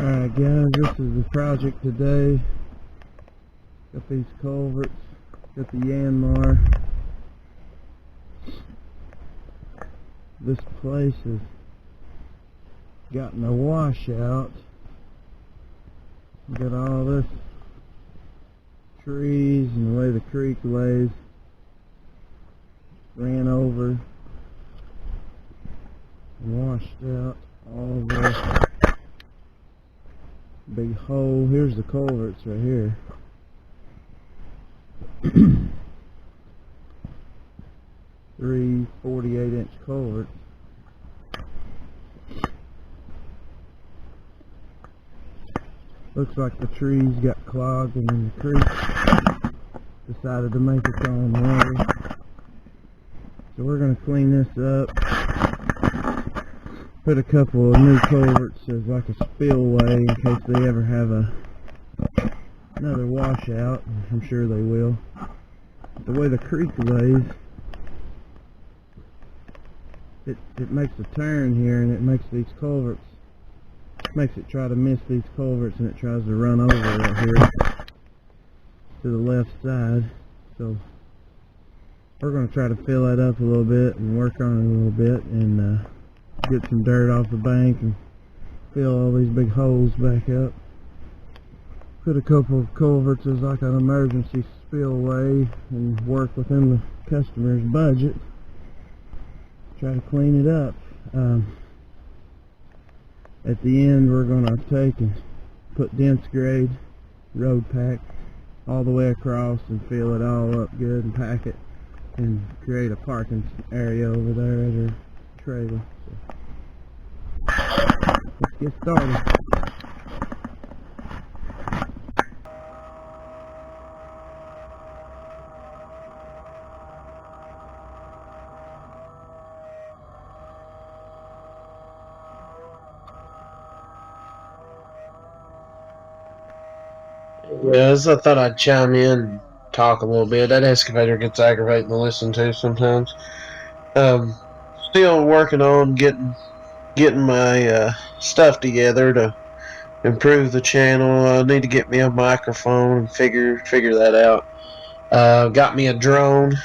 Alright guys, this is the project today. Got these culverts, got the yanmar. This place has gotten a washout. Got all this trees and the way the creek lays. Ran over and washed out all of this. Big hole. Here's the culverts right here. Three 48-inch culverts. Looks like the trees got clogged and then the creek decided to make its own way. So we're going to clean this up. Put a couple of new culverts as like a spillway in case they ever have another washout. I'm sure they will. The way the creek lays, it makes a turn here, and it makes these culverts, makes it try to miss these culverts, and it tries to run over right here to the left side. So we're going to try to fill that up a little bit and work on it a little bit, and get some dirt off the bank and fill all these big holes back up. Put a couple of culverts as like an emergency spillway and work within the customer's budget. Try to clean it up. At the end we're going to take and put dense grade road pack all the way across and fill it all up good and pack it and create a parking area over there at our trailer. Let's get started. Yes, I thought I'd chime in and talk a little bit. That excavator gets aggravating to listen to sometimes. Still working on getting my stuff together to improve the channel. I need to get me a microphone and figure that out. Got me a drone,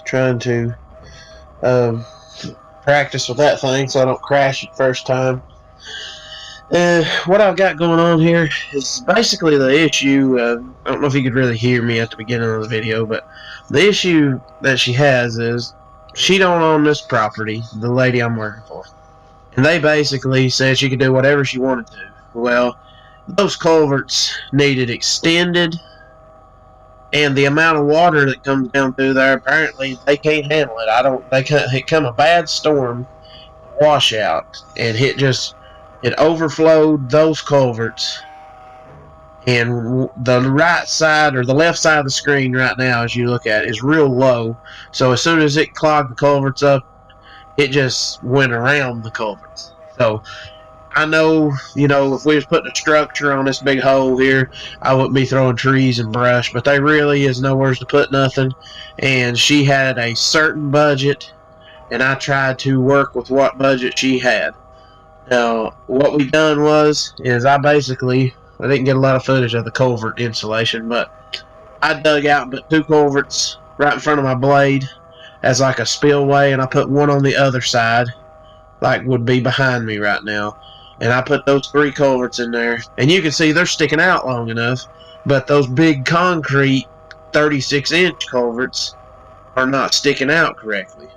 trying to practice with that thing so I don't crash it first time. What I've got going on here is basically the issue. I don't know if you could really hear me at the beginning of the video, but the issue that she has is she don't own this property, the lady I'm working for. And they basically said she could do whatever she wanted to. Well, those culverts needed extended, and the amount of water that comes down through there, apparently they can't handle it. They can't. It come a bad storm, washout, and it overflowed those culverts. And the right side or the left side of the screen right now, as you look at it, is real low. So as soon as it clogged the culverts up, it just went around the culverts. So I know, if we was putting a structure on this big hole here, I wouldn't be throwing trees and brush, but there really is nowhere to put nothing. And she had a certain budget, and I tried to work with what budget she had. Now, what we done is I didn't get a lot of footage of the culvert installation, but I dug out but 2 culverts right in front of my blade as like a spillway, and I put one on the other side, like would be behind me right now. And I put those 3 culverts in there, and you can see they're sticking out long enough, but those big concrete 36-inch culverts are not sticking out correctly.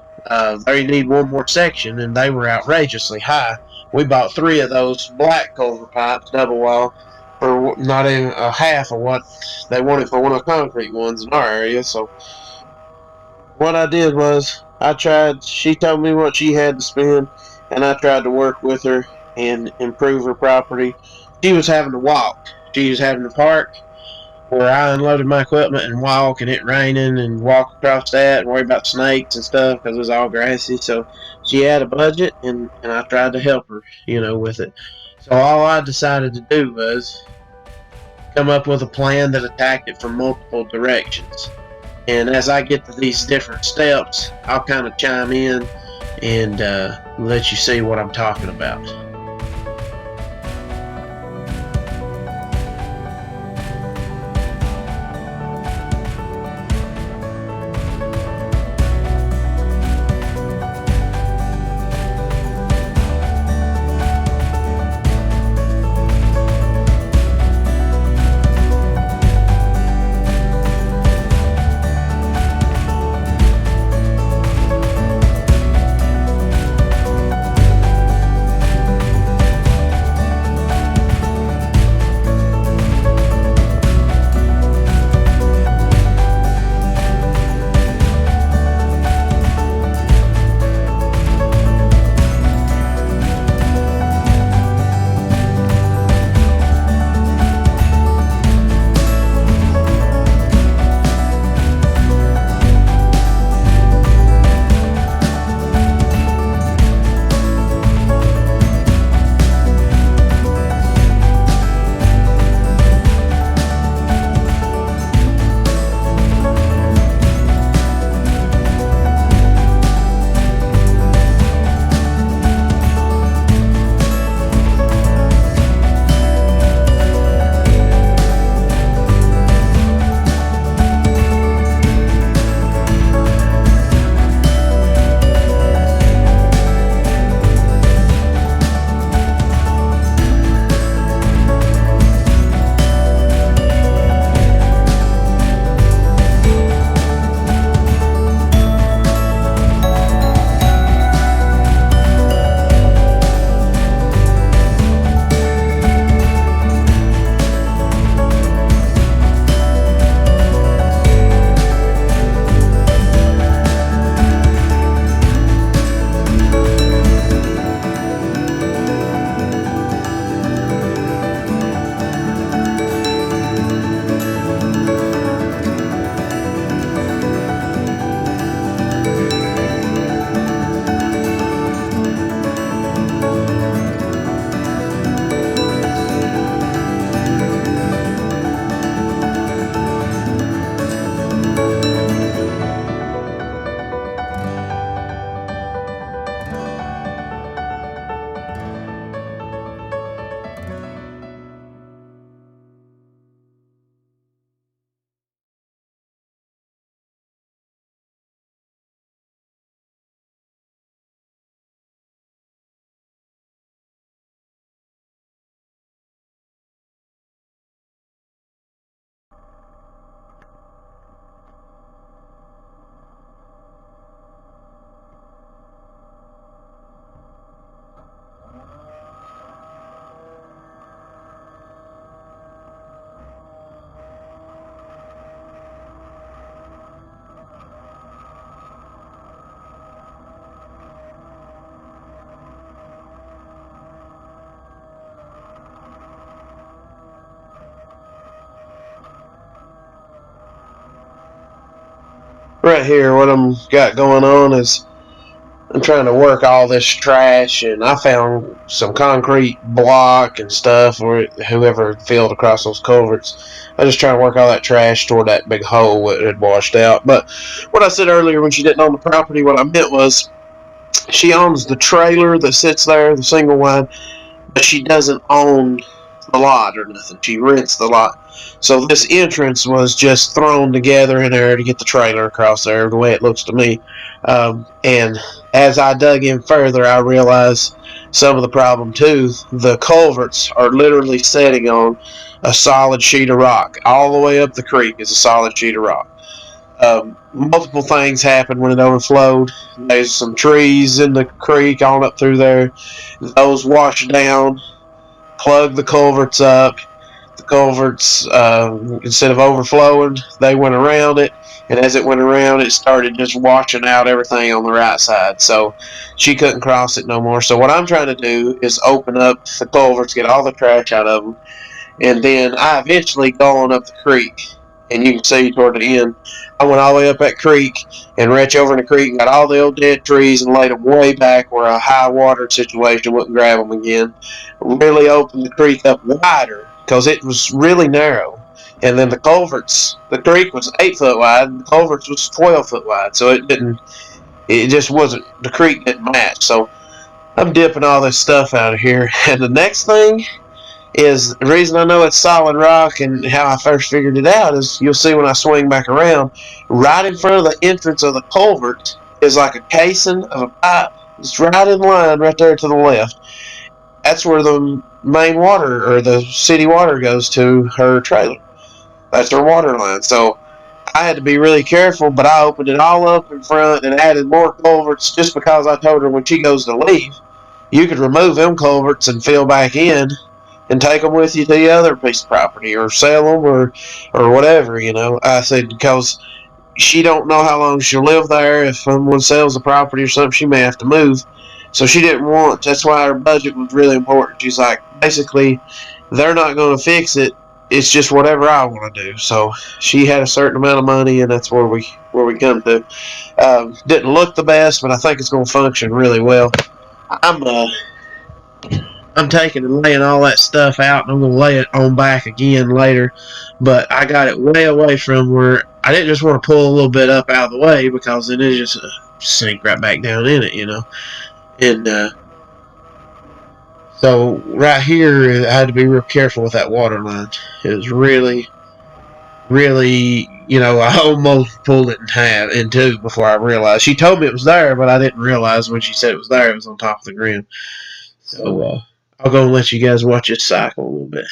They need one more section, and they were outrageously high. We bought 3 of those black culvert pipes, double wall, for not even a half of what they wanted for one of the concrete ones in our area. So what I did was she told me what she had to spend, and I tried to work with her and improve her property. She was having to walk. She was having to park where I unloaded my equipment and walk, and it raining, and walk across that and worry about snakes and stuff because it was all grassy. So she had a budget, and I tried to help her, with it. So all I decided to do was come up with a plan that attacked it from multiple directions. And as I get to these different steps, I'll kind of chime in and let you see what I'm talking about. right here, what I'm got going on is I'm trying to work all this trash, and I found some concrete block and stuff where whoever filled across those culverts. I just trying to work all that trash toward that big hole that had washed out. But what I said earlier when she didn't own the property, what I meant was she owns the trailer that sits there, the single wide, but she doesn't own the lot or nothing. She rents the lot. So this entrance was just thrown together in there to get the trailer across there, the way it looks to me. And as I dug in further, I realized some of the problem too. The culverts are literally setting on a solid sheet of rock. All the way up the creek is a solid sheet of rock. Multiple things happened when it overflowed. There's some trees in the creek on up through there. Those washed down, plugged the culverts up. The culverts, instead of overflowing, they went around it, and as it went around, it started just washing out everything on the right side. So she couldn't cross it no more. So what I'm trying to do is open up the culverts, get all the trash out of them, and then I eventually gone up the creek, and you can see toward the end, I went all the way up that creek and reached over in the creek and got all the old dead trees and laid them way back where a high water situation wouldn't grab them again. Really opened the creek up wider because it was really narrow. And then the culverts, the creek was 8 foot wide, and the culverts was 12 foot wide. So it just wasn't, the creek didn't match. So I'm dipping all this stuff out of here. And the next thing is, the reason I know it's solid rock and how I first figured it out is you'll see when I swing back around, right in front of the entrance of the culvert is like a casing of a pipe. It's right in line right there to the left. That's where the main water or the city water goes to her trailer. That's her water line. So I had to be really careful, but I opened it all up in front and added more culverts just because I told her when she goes to leave, you could remove them culverts and fill back in and take them with you to the other piece of property or sell them or whatever, you know. I said because she don't know how long she'll live there. If someone sells the property or something, she may have to move. So she didn't want, that's why her budget was really important. She's like, basically, they're not going to fix it. It's just whatever I want to do. So she had a certain amount of money, and that's where we come to. Didn't look the best, but I think it's going to function really well. I'm taking and laying all that stuff out, and I'm going to lay it on back again later. But I got it way away from where I didn't just want to pull a little bit up out of the way because then it just sink right back down in it, you know. And so right here, I had to be real careful with that water line. It was really, really, you know, I almost pulled it in two before I realized. She told me it was there, but I didn't realize when she said it was there, it was on top of the ground. So I'll go and let you guys watch it cycle a little bit.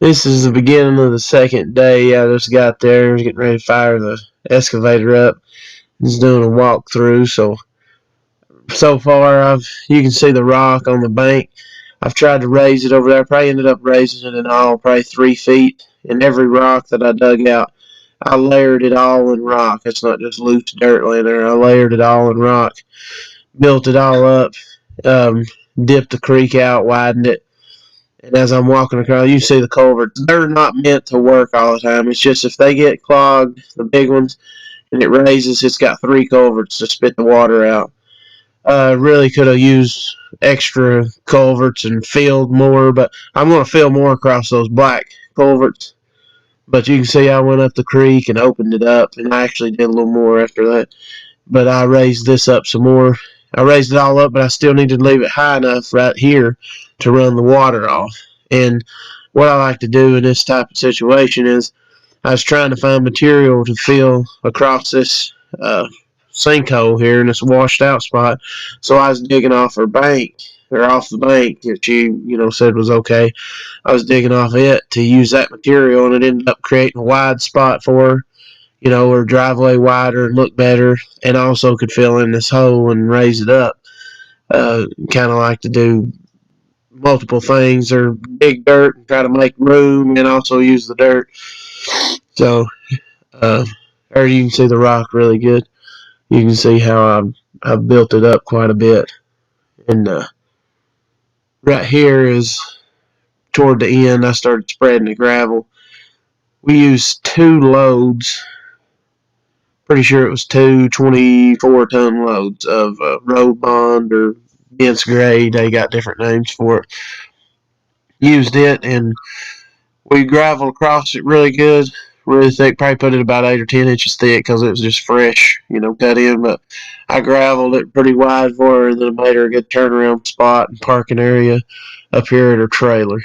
This is the beginning of the second day. I just got there, getting ready to fire the excavator up. Just doing a walkthrough. So far, you can see the rock on the bank. I've tried to raise it over there. Probably ended up raising it in all probably 3 feet. And every rock that I dug out, I layered it all in rock. It's not just loose dirt laying there. I layered it all in rock, built it all up, um, dipped the creek out, widened it. And as I'm walking across, you see the culverts. They're not meant to work all the time. It's just if they get clogged, the big ones, and it raises, it's got 3 culverts to spit the water out. Really could have used extra culverts and filled more, but I'm going to fill more across those black culverts. But you can see I went up the creek and opened it up, and I actually did a little more after that. But I raised this up some more. I raised it all up, but I still needed to leave it high enough right here to run the water off. And what I like to do in this type of situation is I was trying to find material to fill across this sinkhole here in this washed out spot. So I was digging off her bank, or off the bank that you said was okay. I was digging off it to use that material, and it ended up creating a wide spot for her. Her driveway wider and look better, and also could fill in this hole and raise it up. Kind of like to do multiple things, or dig dirt and try to make room, and also use the dirt. So, there you can see the rock really good. You can see how I've built it up quite a bit. And right here is toward the end, I started spreading the gravel. We used 2 loads. Pretty sure it was 2 24-ton loads of road bond or dense grade. They got different names for it. Used it, and we graveled across it really good, really thick. Probably put it about 8 or 10 inches thick because it was just fresh, cut in. But I graveled it pretty wide for her, and then made her a good turnaround spot and parking area up here at her trailer.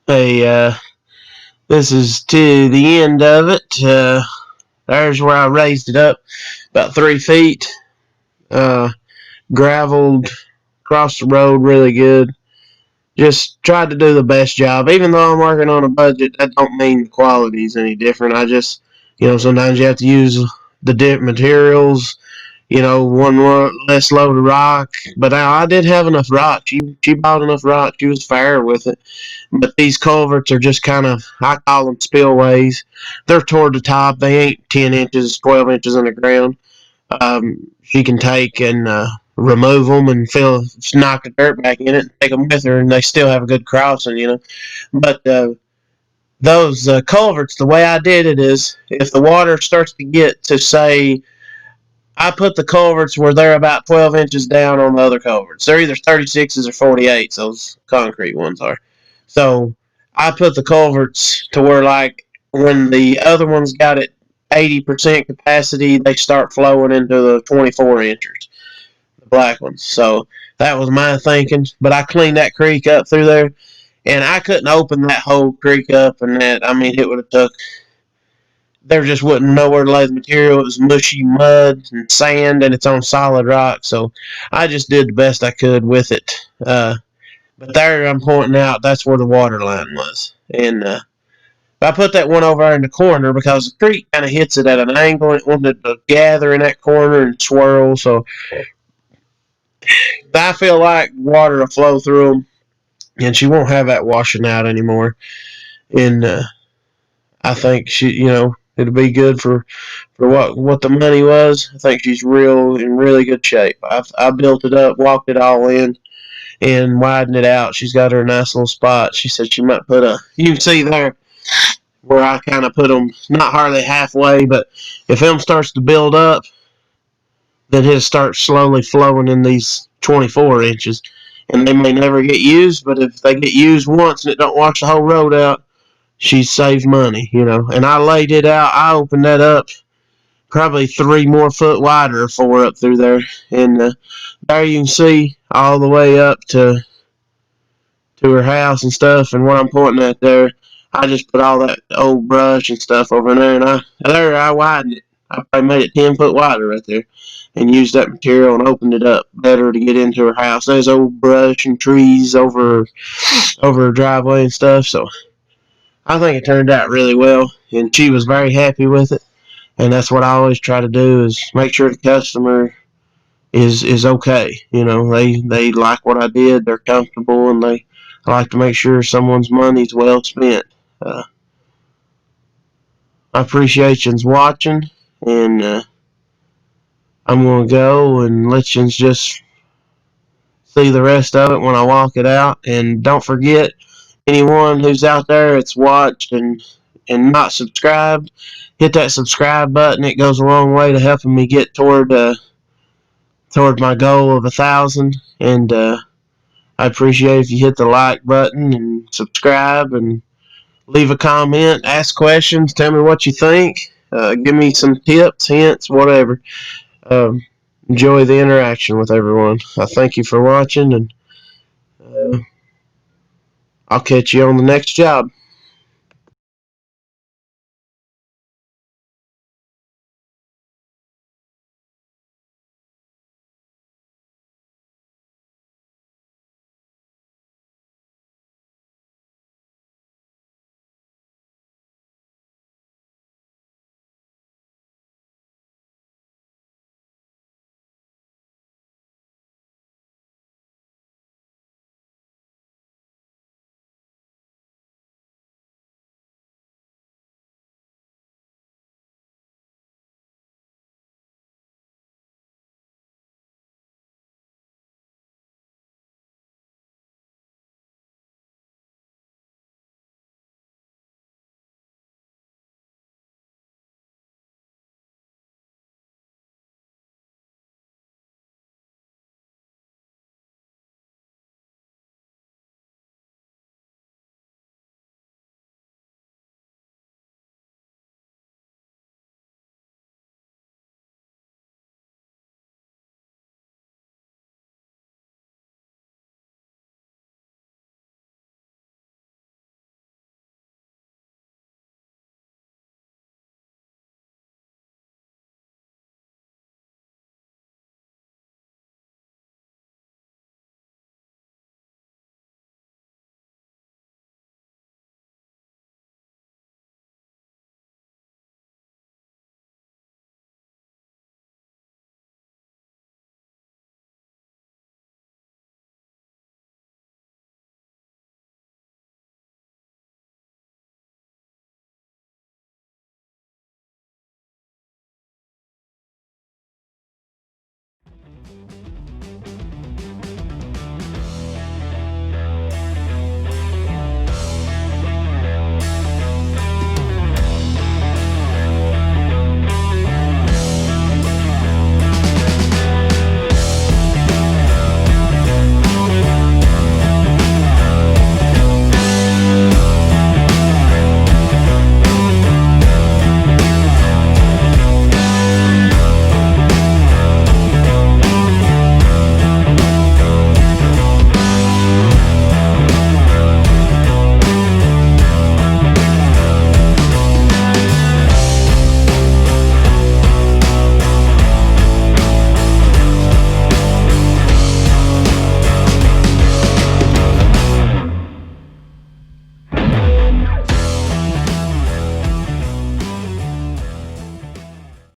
this is to the end of it. There's where I raised it up about 3 feet. Graveled across the road really good. Just tried to do the best job. Even though I'm working on a budget, that don't mean the quality is any different. I just, sometimes you have to use the different materials. One more less load of rock. But I did have enough rock. She bought enough rock. She was fair with it. But these culverts are just kind of, I call them spillways. They're toward the top. They ain't 10 inches, 12 inches in the ground. She can take and remove them and knock the dirt back in it and take them with her, and they still have a good crossing. But those culverts, the way I did it is, if the water starts to get to, say, I put the culverts where they're about 12 inches down on the other culverts. They're either 36s or 48s, those concrete ones are. So I put the culverts to where, like, when the other ones got it 80% capacity, they start flowing into the 24 inches, the black ones. So that was my thinking. But I cleaned that creek up through there, and I couldn't open that whole creek up, and it would have took. There just wasn't nowhere to lay the material. It was mushy mud and sand, and it's on solid rock. So I just did the best I could with it. But there, I'm pointing out, that's where the water line was. And I put that one over there in the corner because the creek kind of hits it at an angle. It wanted to gather in that corner and swirl. So I feel like water will flow through them, and she won't have that washing out anymore. And I think it'll be good for what the money was. I think she's in really good shape. I built it up, walked it all in, and widened it out. She's got her nice little spot. She said she might put you can see there where I kind of put them, not hardly halfway, but if them starts to build up, then he'll start slowly flowing in these 24 inches. And they may never get used, but if they get used once and it don't wash the whole road out, she's saved money. And I laid it out. I opened that up probably 3 more foot wider or 4 up through there. And there you can see all the way up to her house and stuff. And what I'm pointing at there, I just put all that old brush and stuff over in there, and I widened it. I probably made it 10 foot wider right there, and used that material and opened it up better to get into her house. There's old brush and trees over her driveway and stuff. So I think it turned out really well, and she was very happy with it. And that's what I always try to do, is make sure the customer is okay. They like what I did. They're comfortable, and I like to make sure someone's money's well spent. I appreciate you watching, and I'm going to go and let you just see the rest of it when I walk it out. And don't forget, anyone who's out there that's watched and not subscribed, hit that subscribe button. It goes a long way to helping me get toward my goal of 1,000. And I appreciate if you hit the like button and subscribe and leave a comment, ask questions, tell me what you think, give me some tips, hints, whatever. Enjoy the interaction with everyone. I thank you for watching, and I'll catch you on the next job.